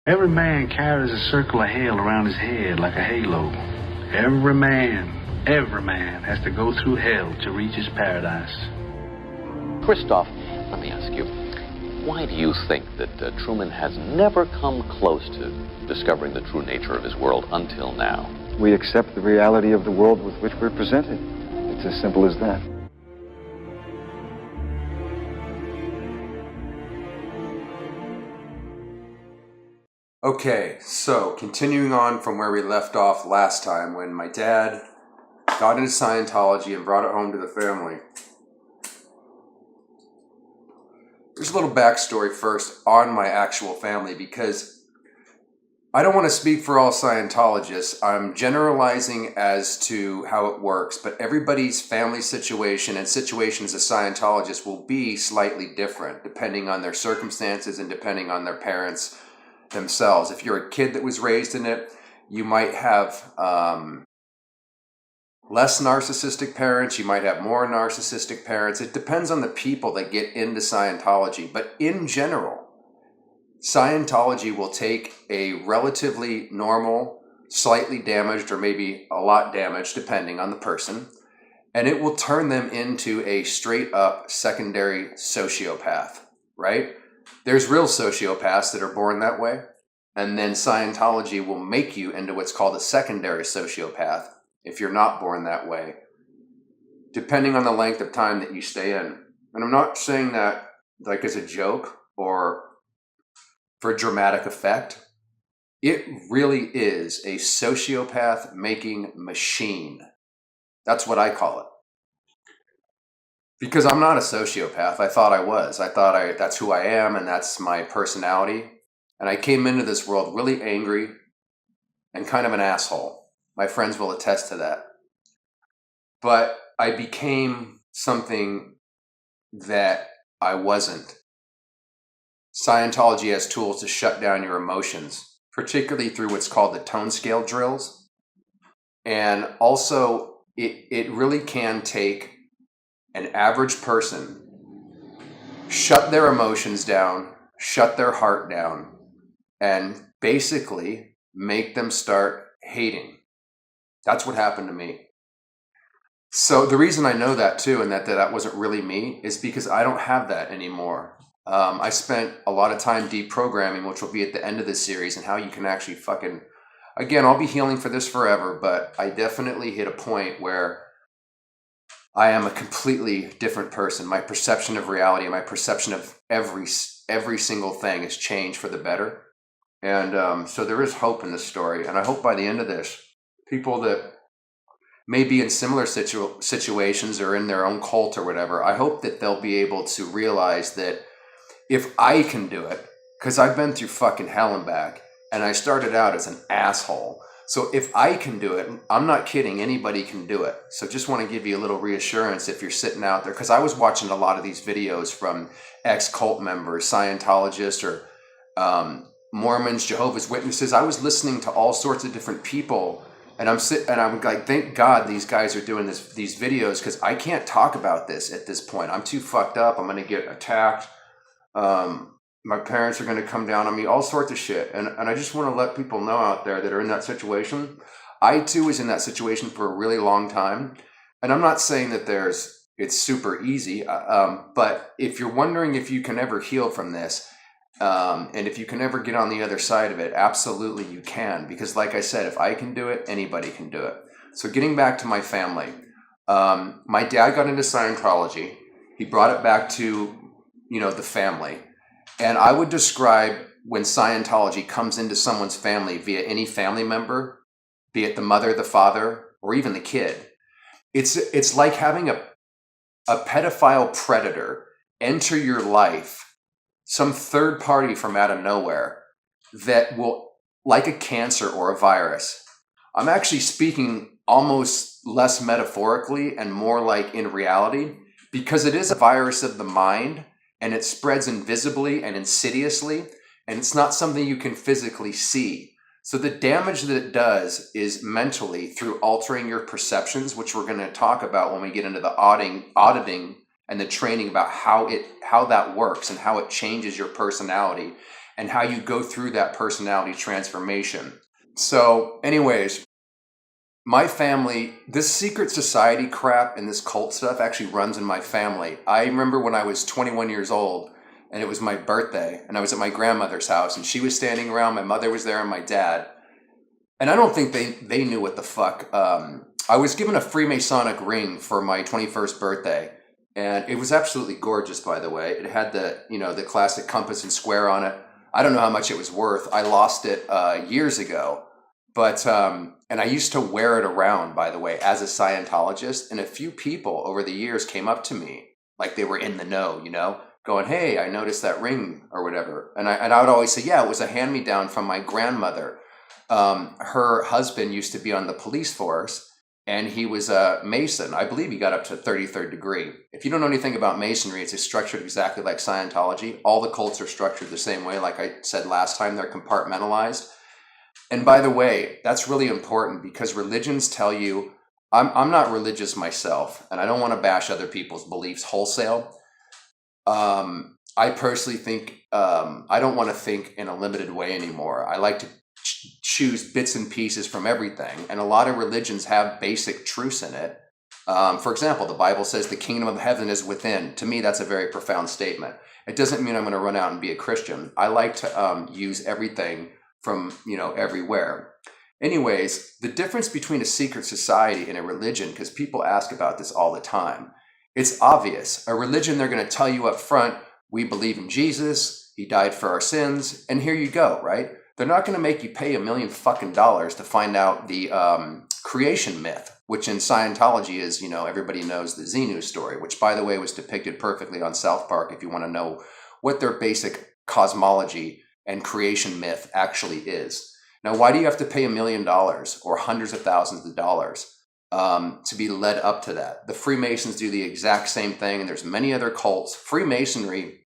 Every man carries a circle of hell around his head like a halo. Every man has to go through hell to reach his paradise. Christoph, let me ask you, why do you think that Truman has never come close to discovering the true nature of his world until now? We accept the reality of the world with which we're presented. It's as simple as that. Okay, so continuing on from where we left off last time when my dad got into Scientology and brought it home to the family. There's a little backstory first on my actual family because I don't want to speak for all Scientologists. I'm generalizing as to how it works, but everybody's family situation and situation as a Scientologist will be slightly different depending on their circumstances and depending on their parents themselves. If you're a kid that was raised in it, you might have less narcissistic parents, you might have more narcissistic parents. It depends on the people that get into Scientology. But in general, Scientology will take a relatively normal, slightly damaged, or maybe a lot damaged, depending on the person, and it will turn them into a straight up secondary sociopath, right? There's real sociopaths that are born that way, and then Scientology will make you into what's called a secondary sociopath if you're not born that way, depending on the length of time that you stay in. And I'm not saying that like as a joke or for dramatic effect. It really is a sociopath-making machine. That's what I call it. Because I'm not a sociopath. I thought I was. That's who I am and that's my personality. And I came into this world really angry and kind of an asshole. My friends will attest to that. But I became something that I wasn't. Scientology has tools to shut down your emotions, particularly through what's called the tone scale drills. And also, it really can take an average person, shut their emotions down, shut their heart down, and basically make them start hating. That's what happened to me. So the reason I know that too, and that wasn't really me, is because I don't have that anymore. I spent a lot of time deprogramming, which will be at the end of this series, and how you can actually again, I'll be healing for this forever, but I definitely hit a point where I am a completely different person. My perception of reality and my perception of every single thing has changed for the better. And so there is hope in this story. And I hope by the end of this, people that may be in similar situations or in their own cult or whatever, I hope that they'll be able to realize that if I can do it, because I've been through fucking hell and back, and I started out as an asshole. So if I can do it, I'm not kidding, anybody can do it. So just want to give you a little reassurance if you're sitting out there, because I was watching a lot of these videos from ex-cult members, Scientologists, or Mormons, Jehovah's Witnesses. I was listening to all sorts of different people, and I'm like, thank God these guys are doing these videos, because I can't talk about this at this point. I'm too fucked up. I'm going to get attacked. My parents are going to come down on me, all sorts of shit. And I just want to let people know out there that are in that situation. I too was in that situation for a really long time. And I'm not saying that it's super easy. But if you're wondering if you can ever heal from this, and if you can ever get on the other side of it, absolutely you can. Because like I said, if I can do it, anybody can do it. So getting back to my family, my dad got into Scientology. He brought it back to, the family. And I would describe when Scientology comes into someone's family via any family member, be it the mother, the father, or even the kid, it's like having a pedophile predator enter your life, some third party from out of nowhere that will, like a cancer or a virus. I'm actually speaking almost less metaphorically and more like in reality, because it is a virus of the mind. And it spreads invisibly and insidiously, and it's not something you can physically see. So the damage that it does is mentally through altering your perceptions, which we're going to talk about when we get into the auditing and the training about how that works and how it changes your personality and how you go through that personality transformation. So anyways, my family, this secret society crap and this cult stuff actually runs in my family. I remember when I was 21 years old and it was my birthday and I was at my grandmother's house and she was standing around, my mother was there and my dad. And I don't think they knew what the fuck. I was given a Freemasonic ring for my 21st birthday. And it was absolutely gorgeous, by the way. It had the classic compass and square on it. I don't know how much it was worth. I lost it years ago. But, and I used to wear it around, by the way, as a Scientologist. And a few people over the years came up to me, like they were in the know, going, hey, I noticed that ring or whatever. And I would always say, yeah, it was a hand-me-down from my grandmother. Her husband used to be on the police force, and he was a Mason. I believe he got up to 33rd degree. If you don't know anything about Masonry, it's structured exactly like Scientology. All the cults are structured the same way. Like I said last time, they're compartmentalized. And by the way, that's really important because religions tell you, I'm not religious myself, and I don't want to bash other people's beliefs wholesale. I personally think I don't want to think in a limited way anymore. I like to choose bits and pieces from everything, and a lot of religions have basic truths in it. For example, the Bible says the kingdom of heaven is within. To me, that's a very profound statement. It doesn't mean I'm going to run out and be a Christian. I like to use everything from everywhere. Anyways, the difference between a secret society and a religion, because people ask about this all the time, it's obvious. A religion, they're going to tell you up front, we believe in Jesus, he died for our sins, and here you go, right? They're not going to make you pay $1 million fucking dollars to find out the creation myth, which in Scientology is, everybody knows the Xenu story, which, by the way, was depicted perfectly on South Park if you want to know what their basic cosmology and creation myth actually is. Now, why do you have to pay $1 million or hundreds of thousands of dollars to be led up to that? The Freemasons do the exact same thing, and there's many other cults. Freemasonry,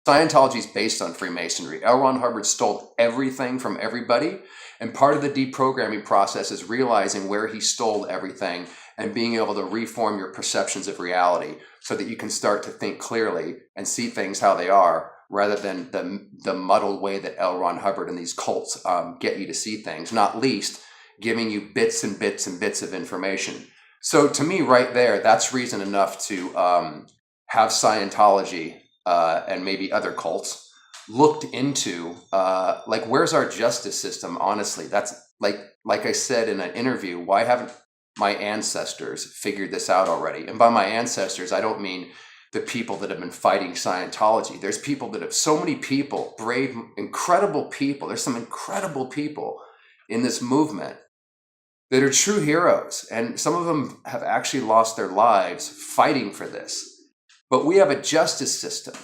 Scientology is based on Freemasonry. L. Ron Hubbard stole everything from everybody, and part of the deprogramming process is realizing where he stole everything and being able to reform your perceptions of reality so that you can start to think clearly and see things how they are, rather than the muddled way that L. Ron Hubbard and these cults get you to see things, not least giving you bits and bits and bits of information. So to me, right there, that's reason enough to have Scientology and maybe other cults looked into, like, where's our justice system? Honestly, that's like I said in an interview, why haven't my ancestors figured this out already? And by my ancestors, I don't mean the people that have been fighting Scientology. There's people that have, so many people, brave, incredible people. There's some incredible people in this movement that are true heroes. And some of them have actually lost their lives fighting for this. But we have a justice system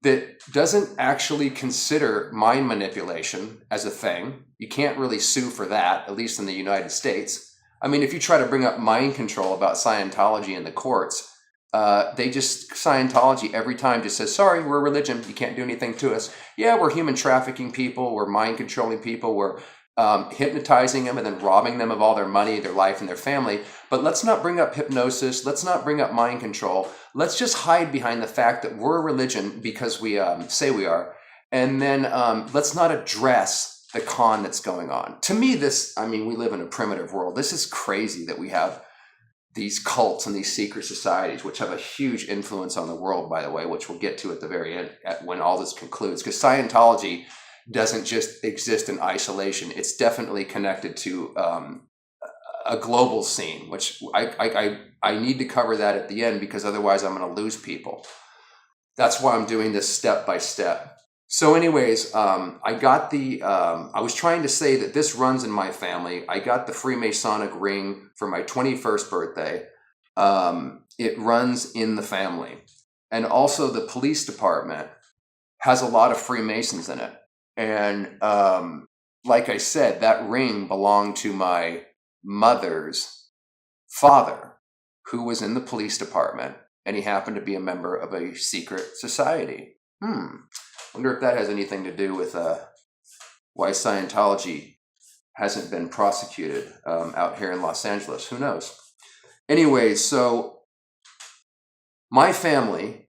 that doesn't actually consider mind manipulation as a thing. You can't really sue for that, at least in the United States. I mean, if you try to bring up mind control about Scientology in the courts, Scientology every time just says, sorry, we're a religion. You can't do anything to us. Yeah, we're human trafficking people. We're mind controlling people. We're hypnotizing them and then robbing them of all their money, their life, and their family. But let's not bring up hypnosis. Let's not bring up mind control. Let's just hide behind the fact that we're a religion because we say we are. And then let's not address the con that's going on. To me, we live in a primitive world. This is crazy that we have these cults and these secret societies, which have a huge influence on the world, by the way, which we'll get to at the very end when all this concludes. Because Scientology doesn't just exist in isolation. It's definitely connected to a global scene, which I need to cover that at the end because otherwise I'm going to lose people. That's why I'm doing this step by step. So anyways, I was trying to say that this runs in my family. I got the Freemasonic ring for my 21st birthday. It runs in the family. And also the police department has a lot of Freemasons in it. And like I said, that ring belonged to my mother's father, who was in the police department, and he happened to be a member of a secret society. Wonder if that has anything to do with why Scientology hasn't been prosecuted out here in Los Angeles. Who knows? Anyways, so my family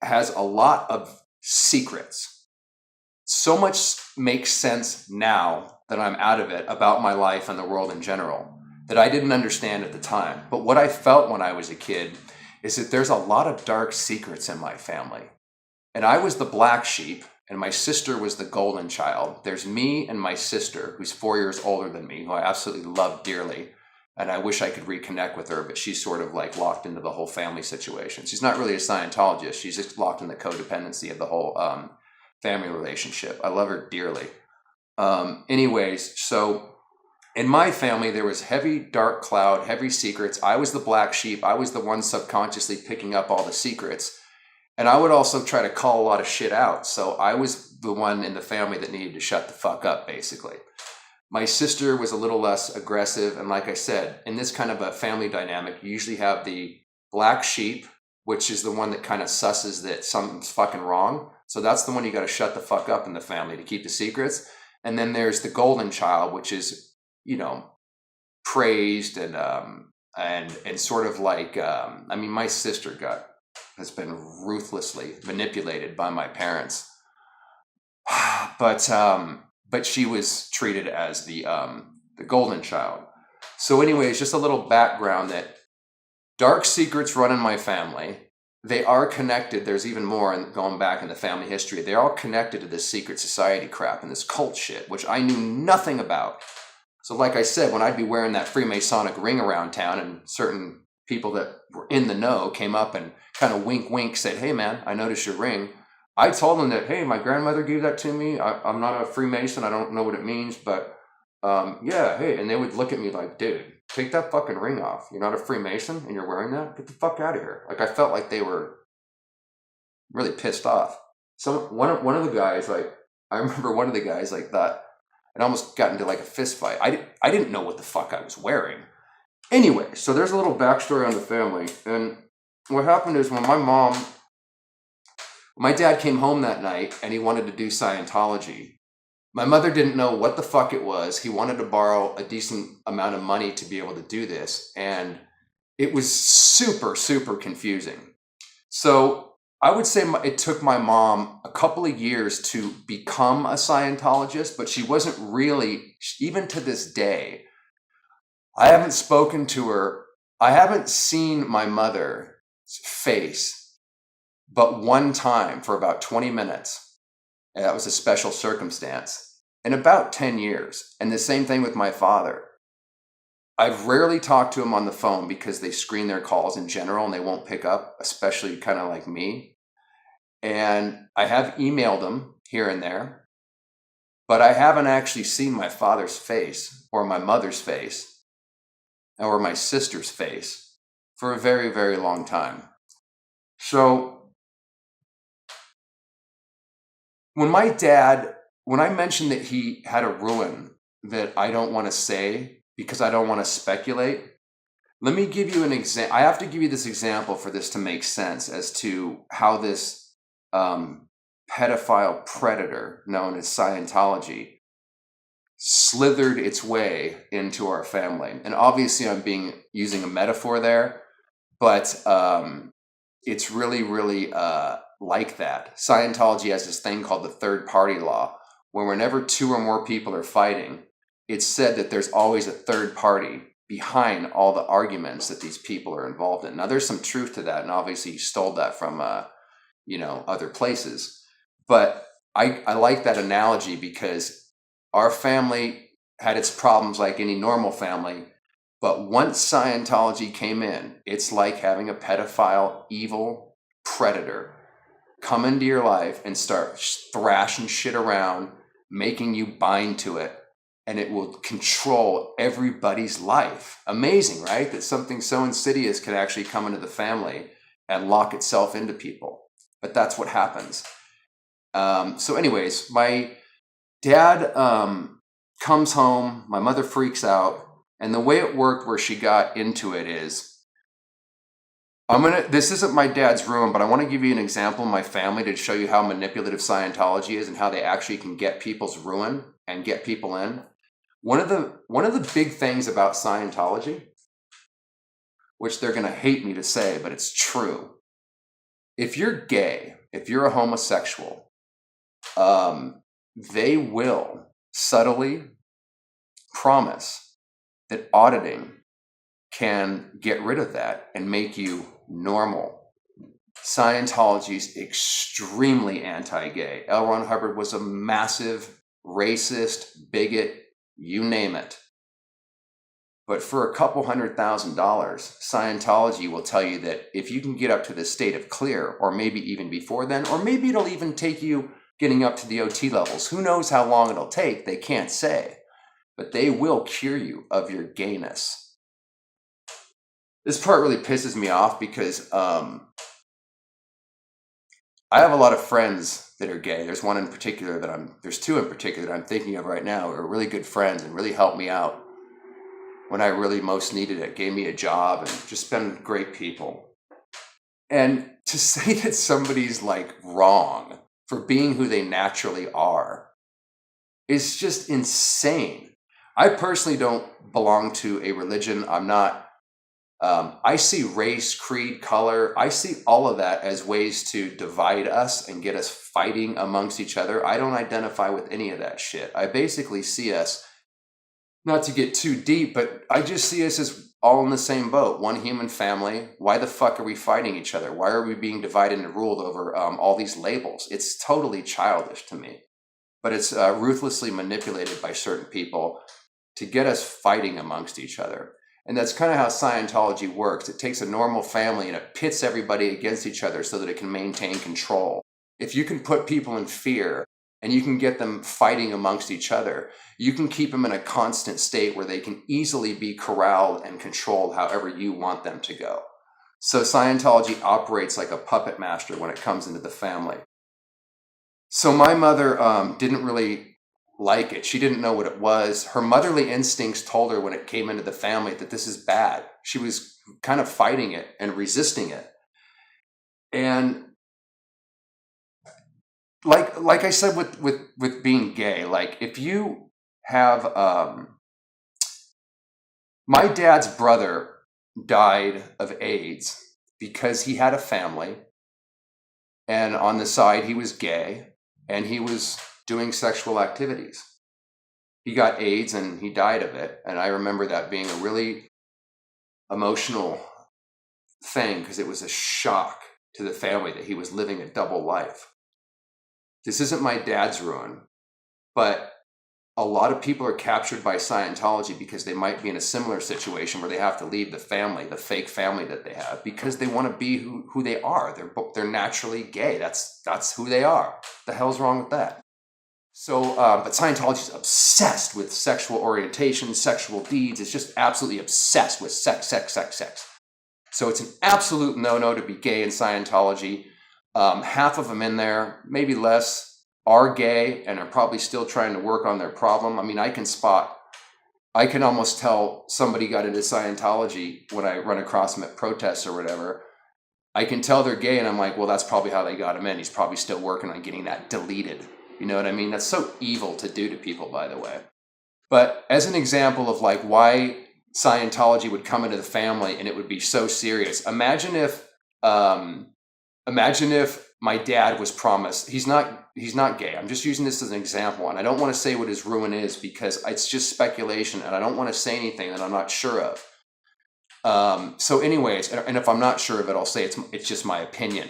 has a lot of secrets. so much makes sense now that I'm out of it about my life and the world in general that I didn't understand at the time. But what I felt when I was a kid is that there's a lot of dark secrets in my family. And I was the black sheep, and my sister was the golden child. There's me and my sister, who's 4 years older than me, who I absolutely love dearly. And I wish I could reconnect with her, but she's sort of like locked into the whole family situation. She's not really a Scientologist. She's just locked in the codependency of the whole family relationship. I love her dearly. Anyways, so in my family, there was heavy dark cloud, heavy secrets. I was the black sheep. I was the one subconsciously picking up all the secrets. And I would also try to call a lot of shit out. So I was the one in the family that needed to shut the fuck up, basically. My sister was a little less aggressive. And like I said, in this kind of a family dynamic, you usually have the black sheep, which is the one that kind of susses that something's fucking wrong. So that's the one you got to shut the fuck up in the family to keep the secrets. And then there's the golden child, which is, you know, praised and sort of like, I mean, my sister has been ruthlessly manipulated by my parents, but she was treated as the golden child. So anyways, just a little background that dark secrets run in my family. They are connected. There's even more going back in the family history. They're all connected to this secret society crap and this cult shit, which I knew nothing about. So like I said, when I'd be wearing that Freemasonic ring around town and certain people that were in the know came up and kind of wink, said, "Hey man, I noticed your ring." I told them that, "Hey, my grandmother gave that to me. I'm not a Freemason. I don't know what it means, but yeah, hey." And they would look at me like, "Dude, take that fucking ring off. You're not a Freemason and you're wearing that? Get the fuck out of here." Like I felt like they were really pissed off. So one of the guys, like, I remember one of the guys like that, and almost got into like a fist fight. I didn't know what the fuck I was wearing. Anyway, so there's a little backstory on the family. And what happened is when my dad came home that night and he wanted to do Scientology. My mother didn't know what the fuck it was. He wanted to borrow a decent amount of money to be able to do this. And it was super, super confusing. So I would say it took my mom a couple of years to become a Scientologist, but she wasn't really, even to this day. I haven't spoken to her. I haven't seen my mother's face but one time for about 20 minutes. And that was a special circumstance in about 10 years. And the same thing with my father. I've rarely talked to him on the phone because they screen their calls in general and they won't pick up, especially kind of like me. And I have emailed him here and there, but I haven't actually seen my father's face or my mother's face or my sister's face for a very, very long time. So when I mentioned that he had a ruin that I don't want to say because I don't want to speculate, let me give you an example. I have to give you this example for this to make sense as to how this pedophile predator known as Scientology slithered its way into our family. And obviously I'm using a metaphor there, but it's really, really like that. Scientology has this thing called the third party law, where whenever two or more people are fighting, it's said that there's always a third party behind all the arguments that these people are involved in. Now there's some truth to that, and obviously you stole that from other places. But I like that analogy because our family had its problems like any normal family, but once Scientology came in, it's like having a pedophile, evil predator come into your life and start thrashing shit around, making you bind to it, and it will control everybody's life. Amazing, right? That something so insidious can actually come into the family and lock itself into people. But that's what happens. So anyways, my dad comes home, my mother freaks out, and the way it worked where she got into it is, this isn't my dad's room, but I want to give you an example in my family to show you how manipulative Scientology is and how they actually can get people's ruin and get people in. One of the big things about Scientology, which they're going to hate me to say, but it's true. If you're gay, if you're a homosexual, they will subtly promise that auditing can get rid of that and make you normal. Scientology's extremely anti-gay. L. Ron Hubbard was a massive racist, bigot, you name it. But for a couple $100,000, Scientology will tell you that if you can get up to the state of clear, or maybe even before then, or maybe it'll even take you getting up to the OT levels. Who knows how long it'll take? They can't say. But they will cure you of your gayness. This part really pisses me off because I have a lot of friends that are gay. There's one in particular there's two in particular that I'm thinking of right now who are really good friends and really helped me out when I really most needed it, gave me a job, and just been great people. And to say that somebody's like wrong for being who they naturally are is just insane. I personally don't belong to a religion. I'm not, I see race, creed, color. I see all of that as ways to divide us and get us fighting amongst each other. I don't identify with any of that shit. I basically see us, not to get too deep, but I just see us as all in the same boat, one human family. Why the fuck are we fighting each other? Why are we being divided and ruled over all these labels? It's totally childish to me, but it's ruthlessly manipulated by certain people to get us fighting amongst each other. And that's kind of how Scientology works. It takes a normal family and it pits everybody against each other so that it can maintain control. If you can put people in fear and you can get them fighting amongst each other, you can keep them in a constant state where they can easily be corralled and controlled however you want them to go. So Scientology operates like a puppet master when it comes into the family. So my mother didn't really like it. She didn't know what it was. Her motherly instincts told her when it came into the family that this is bad. She was kind of fighting it and resisting it. And like I said with being gay, like if you have my dad's brother died of AIDS because he had a family, and on the side he was gay and he was doing sexual activities. He got AIDS and he died of it, and I remember that being a really emotional thing because it was a shock to the family that he was living a double life. This isn't my dad's ruin, but a lot of people are captured by Scientology because they might be in a similar situation where they have to leave the family, the fake family that they have, because they want to be who they are. They're naturally gay. That's who they are. The hell's wrong with that? So, but Scientology is obsessed with sexual orientation, sexual deeds. It's just absolutely obsessed with sex. So it's an absolute no-no to be gay in Scientology. Half of them in there, maybe less, are gay and are probably still trying to work on their problem. I mean, I can almost tell somebody got into Scientology when I run across them at protests or whatever. I can tell they're gay and I'm like, well, that's probably how they got him in. He's probably still working on getting that deleted. You know what I mean? That's so evil to do to people, by the way. But as an example of like why Scientology would come into the family and it would be so serious. Imagine if my dad was promised, he's not gay. I'm just using this as an example, and I don't want to say what his ruin is because it's just speculation and I don't want to say anything that I'm not sure of. So anyways, and if I'm not sure of it, I'll say it's just my opinion.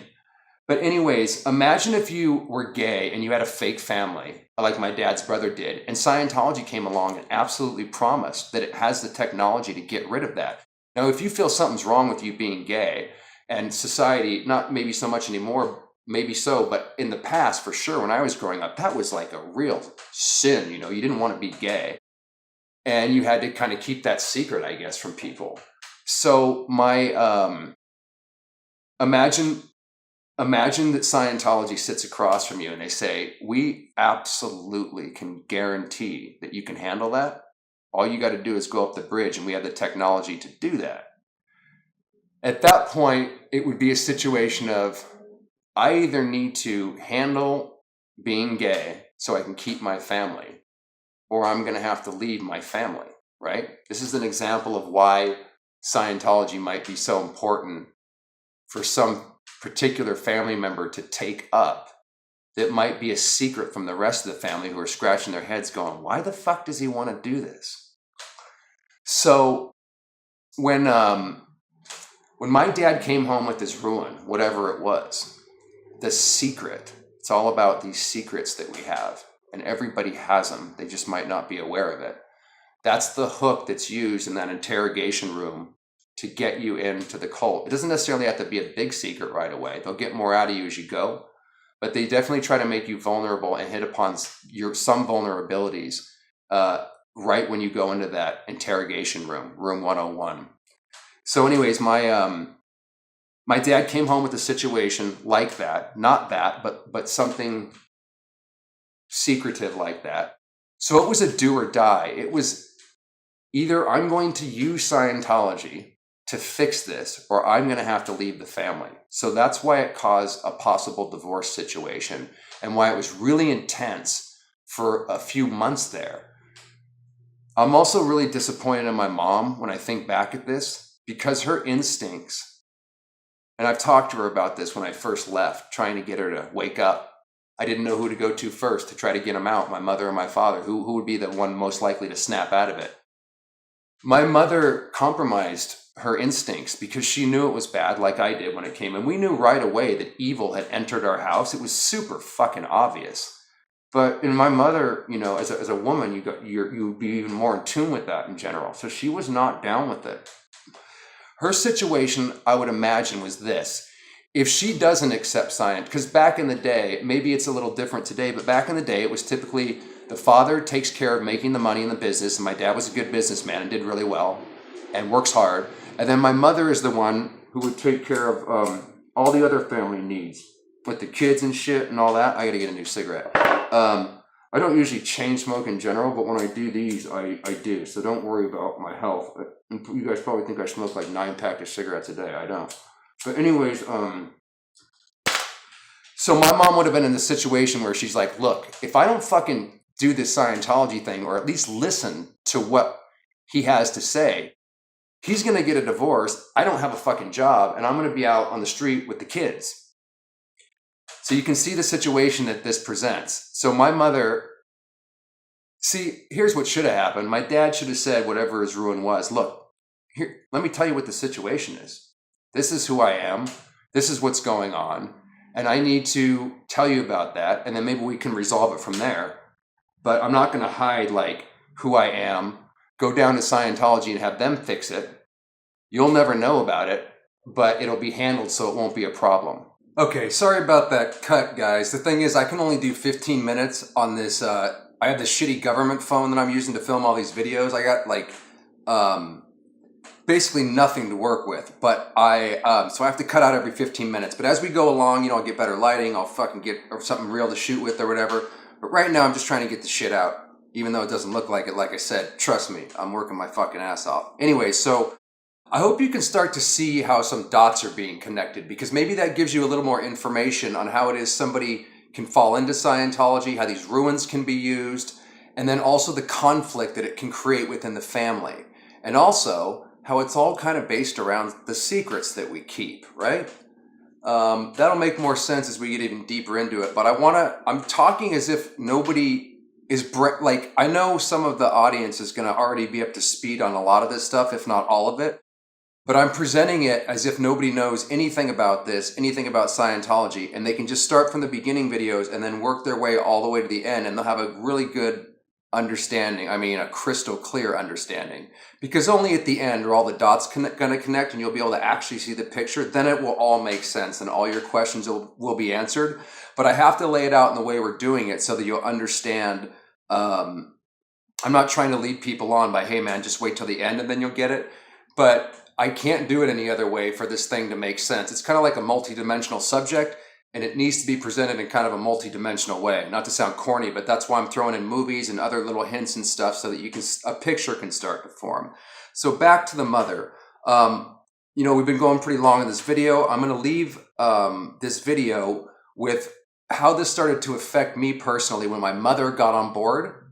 But anyways, imagine if you were gay and you had a fake family like my dad's brother did, and Scientology came along and absolutely promised that it has the technology to get rid of that. Now, if you feel something's wrong with you being gay, and society, not maybe so much anymore, maybe so, but in the past, for sure, when I was growing up, that was like a real sin. You know, you didn't want to be gay. And you had to kind of keep that secret, I guess, from people. So imagine that Scientology sits across from you and they say, we absolutely can guarantee that you can handle that. All you got to do is go up the bridge and we have the technology to do that. At that point, it would be a situation of, I either need to handle being gay so I can keep my family, or I'm going to have to leave my family, right? This is an example of why Scientology might be so important for some particular family member to take up that might be a secret from the rest of the family who are scratching their heads going, why the fuck does he want to do this? So when my dad came home with this ruin, whatever it was, the secret, it's all about these secrets that we have, and everybody has them. They just might not be aware of it. That's the hook that's used in that interrogation room to get you into the cult. It doesn't necessarily have to be a big secret right away. They'll get more out of you as you go, but they definitely try to make you vulnerable and hit upon some vulnerabilities right when you go into that interrogation room, room 101. So anyways, my dad came home with a situation like that, not that, but something secretive like that. So it was a do or die. It was either I'm going to use Scientology to fix this, or I'm going to have to leave the family. So that's why it caused a possible divorce situation, and why it was really intense for a few months there. I'm also really disappointed in my mom when I think back at this, because her instincts, and I've talked to her about this when I first left, trying to get her to wake up. I didn't know who to go to first to try to get him out, my mother or my father, who would be the one most likely to snap out of it. My mother compromised her instincts because she knew it was bad, like I did when it came. And we knew right away that evil had entered our house. It was super fucking obvious. But in my mother, you know, as a woman, you would be even more in tune with that in general. So she was not down with it. Her situation, I would imagine, was this. If she doesn't accept science, because back in the day, maybe it's a little different today, but back in the day, it was typically the father takes care of making the money in the business, and my dad was a good businessman and did really well and works hard. And then my mother is the one who would take care of all the other family needs with the kids and shit and all that. I got to get a new cigarette. I don't usually chain smoke in general, but when I do these, I do. So don't worry about my health. You guys probably think I smoke like 9 packs of cigarettes a day. I don't. But anyways, so my mom would have been in this situation where she's like, look, if I don't fucking do this Scientology thing, or at least listen to what he has to say, he's going to get a divorce. I don't have a fucking job, and I'm going to be out on the street with the kids. So you can see the situation that this presents. So my mother, see, here's what should have happened. My dad should have said whatever his ruin was. Look, here, let me tell you what the situation is. This is who I am. This is what's going on. And I need to tell you about that. And then maybe we can resolve it from there. But I'm not going to hide like who I am, go down to Scientology and have them fix it. You'll never know about it, but it'll be handled so it won't be a problem. Okay, sorry about that cut, guys. The thing is, I can only do 15 minutes on this. I have this shitty government phone that I'm using to film all these videos. I got like basically nothing to work with, but so I have to cut out every 15 minutes. But as we go along, you know, I'll get better lighting. I'll fucking get something real to shoot with or whatever. But right now, I'm just trying to get the shit out, even though it doesn't look like it. Like I said, trust me, I'm working my fucking ass off. Anyway, so I hope you can start to see how some dots are being connected, because maybe that gives you a little more information on how it is somebody can fall into Scientology, how these ruins can be used, and then also the conflict that it can create within the family. And also how it's all kind of based around the secrets that we keep, right? That'll make more sense as we get even deeper into it. But I'm talking as if nobody is, like, I know some of the audience is going to already be up to speed on a lot of this stuff, if not all of it. But I'm presenting it as if nobody knows anything about this, anything about Scientology, and they can just start from the beginning videos and then work their way all the way to the end, and they'll have a really good understanding. I mean, a crystal clear understanding. Because only at the end are all the dots going to connect, and you'll be able to actually see the picture. Then it will all make sense, and all your questions will be answered. But I have to lay it out in the way we're doing it so that you'll understand. I'm not trying to lead people on by, hey man, just wait till the end and then you'll get it. But I can't do it any other way for this thing to make sense. It's kind of like a multi-dimensional subject, and it needs to be presented in kind of a multi-dimensional way. Not to sound corny, but that's why I'm throwing in movies and other little hints and stuff so that a picture can start to form. So back to the mother. You know, we've been going pretty long in this video. I'm going to leave this video with how this started to affect me personally when my mother got on board.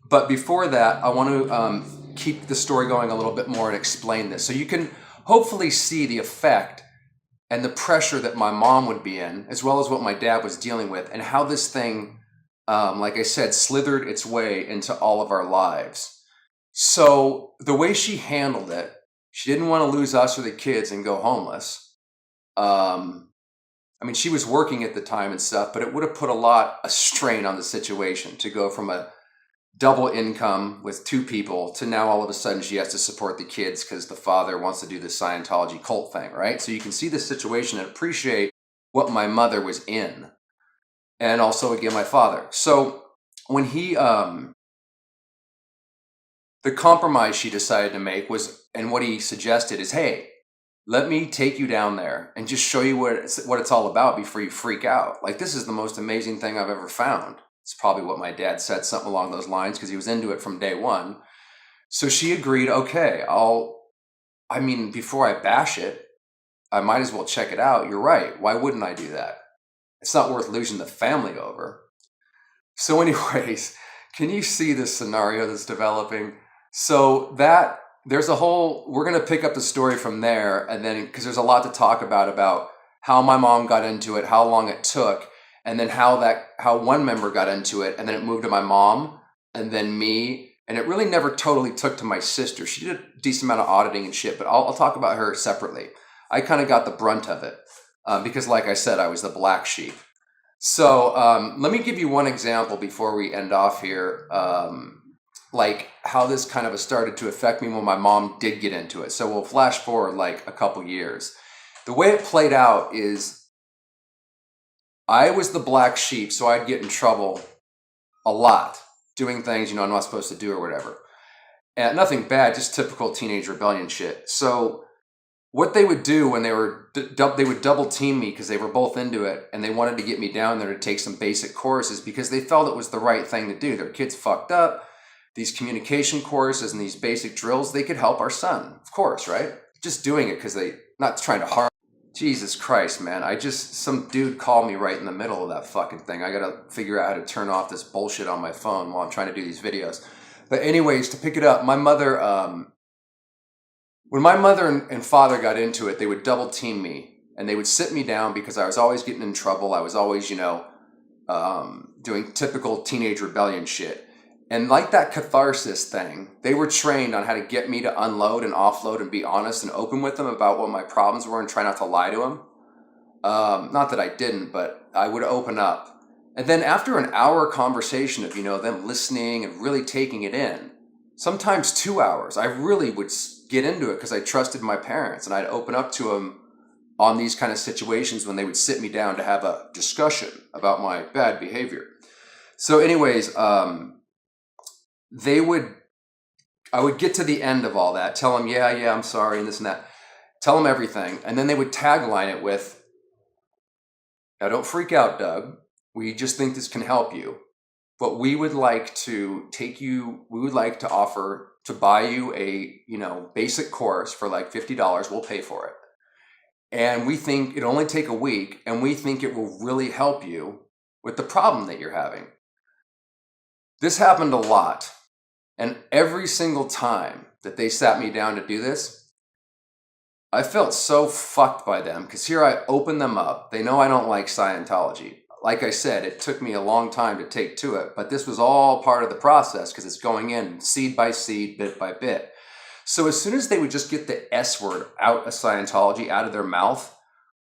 But before that, I want to keep the story going a little bit more and explain this. So you can hopefully see the effect and the pressure that my mom would be in, as well as what my dad was dealing with, and how this thing, like I said, slithered its way into all of our lives. So the way she handled it, she didn't want to lose us or the kids and go homeless. I mean, she was working at the time and stuff, but it would have put a strain on the situation to go from a double income with 2 people to now all of a sudden she has to support the kids because the father wants to do the Scientology cult thing, right? So you can see the situation and appreciate what my mother was in. And also, again, my father. So when he, the compromise she decided to make was, and what he suggested is, hey, let me take you down there and just show you what it's all about before you freak out. Like, this is the most amazing thing I've ever found. It's probably what my dad said, something along those lines, because he was into it from day one. So she agreed, okay, before I bash it, I might as well check it out. You're right. Why wouldn't I do that? It's not worth losing the family over. So anyways, can you see this scenario that's developing? So that there's we're going to pick up the story from there. And then, because there's a lot to talk about how my mom got into it, how long it took, and then how one member got into it, and then it moved to my mom, and then me, and it really never totally took to my sister. She did a decent amount of auditing and shit, but I'll talk about her separately. I kind of got the brunt of it because, like I said, I was the black sheep. So let me give you one example before we end off here, like how this kind of started to affect me when my mom did get into it. So we'll flash forward like a couple years. The way it played out is I was the black sheep, so I'd get in trouble a lot, doing things, I'm not supposed to do or whatever. And nothing bad, just typical teenage rebellion shit. So what they would do when they would double team me because they were both into it and they wanted to get me down there to take some basic courses because they felt it was the right thing to do. Their kids fucked up. These communication courses and these basic drills, they could help our son, of course, right? Just doing it because not trying to harm. Jesus Christ, man. Some dude called me right in the middle of that fucking thing. I gotta figure out how to turn off this bullshit on my phone while I'm trying to do these videos. But anyways, to pick it up, my mother, when my mother and father got into it, they would double team me and they would sit me down because I was always getting in trouble. I was always, doing typical teenage rebellion shit. And like that catharsis thing, they were trained on how to get me to unload and offload and be honest and open with them about what my problems were and try not to lie to them. Not that I didn't, but I would open up. And then after an hour conversation of, them listening and really taking it in, sometimes 2 hours, I really would get into it because I trusted my parents and I'd open up to them on these kind of situations when they would sit me down to have a discussion about my bad behavior. So anyways, I would get to the end of all that, tell them, yeah, I'm sorry, and this and that, tell them everything. And then they would tagline it with, now don't freak out, Doug. We just think this can help you. But we would like to offer to buy you a, basic course for like $50. We'll pay for it. And we think it'll only take a week, and we think it will really help you with the problem that you're having. This happened a lot. And every single time that they sat me down to do this, I felt so fucked by them because here I open them up. They know I don't like Scientology. Like I said, it took me a long time to take to it, but this was all part of the process because it's going in seed by seed, bit by bit. So as soon as they would just get the S word out of Scientology, out of their mouth,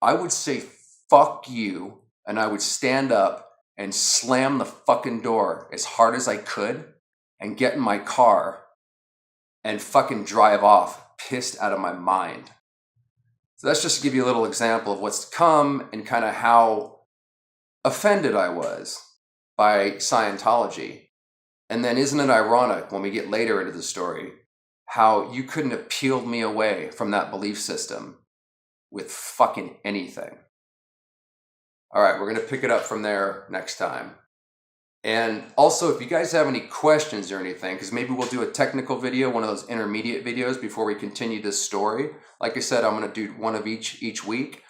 I would say, fuck you, and I would stand up and slam the fucking door as hard as I could and get in my car and fucking drive off, pissed out of my mind. So that's just to give you a little example of what's to come and kind of how offended I was by Scientology. And then isn't it ironic when we get later into the story, how you couldn't have peeled me away from that belief system with fucking anything. All right, we're going to pick it up from there next time. And also, if you guys have any questions or anything, because maybe we'll do a technical video, one of those intermediate videos before we continue this story. Like I said, I'm going to do one of each week.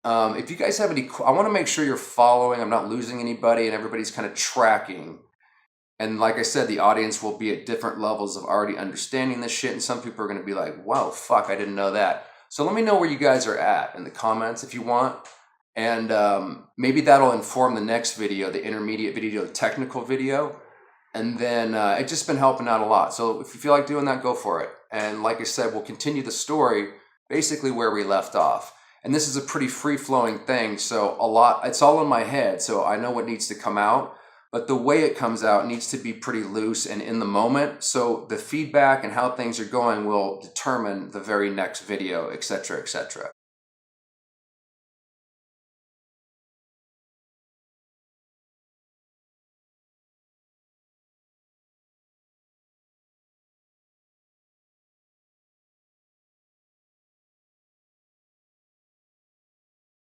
If you guys have any, I want to make sure you're following. I'm not losing anybody and everybody's kind of tracking. And like I said, the audience will be at different levels of already understanding this shit. And some people are going to be like, wow, fuck, I didn't know that. So let me know where you guys are at in the comments if you want. And maybe that'll inform the next video, the intermediate video, the technical video. And then it's just been helping out a lot. So if you feel like doing that, go for it. And like I said, we'll continue the story basically where we left off. And this is a pretty free-flowing thing. So it's all in my head. So I know what needs to come out. But the way it comes out needs to be pretty loose and in the moment. So the feedback and how things are going will determine the very next video, etc., etc.